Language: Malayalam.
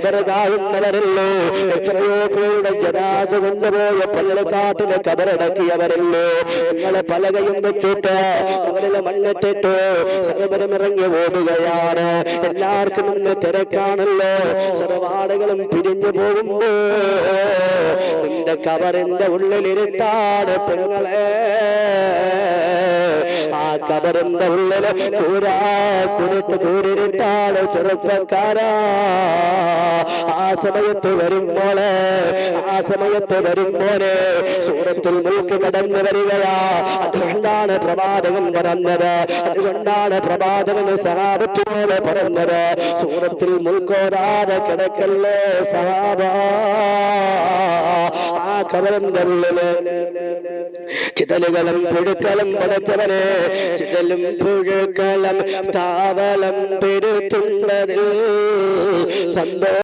കബറ് കാണുന്നവരല്ലോ, എത്രയോ പേരുടെ ജനാസ കൊണ്ടുപോയ പള്ളിക്കാട്ടിലെ കബറടക്കിയവരല്ലോ. നിങ്ങളെ പലകയും വെച്ചിട്ട് മുകളിലെ മണ്ണിട്ടിട്ട് സർവരും ഇറങ്ങി ഓടുകയാണ്. എല്ലാവർക്കും ഇന്ന് തിരക്കാണല്ലോ, സർവാടുകളും പിരിഞ്ഞു പോകുമ്പോ നിന്റെ കബറിന്റെ ഉള്ളിലിരുട്ടാണ് പെങ്ങളെ. ആ കബറിന്റെ ഉള്ളില് കൂരിട്ടാണ് ചെറുപ്പക്കാരാ. ആ സമയത്ത് വരുമ്പോളെ സൂറത്തുൽ മുൽക്ക് കടന്നു വരികയാ. അതുകൊണ്ടാണ് പ്രവാചകൻ പറഞ്ഞത്, അതുകൊണ്ടാണ് പ്രവാചകന് സഹാബത്തിനോട് പറഞ്ഞത്, സൂറത്തുൽ മുൽക്ക് ഓതാതെ കിടക്കല്ലേ സഹാബ. ആ കബറിന്റെ ഉള്ളില് ചിതലുകളും പുഴുക്കളും പടച്ചവനെ, ചിതലും പുഴുക്കളും താവളം പെരുത്തുണ്ടതിൽ സന്തോഷം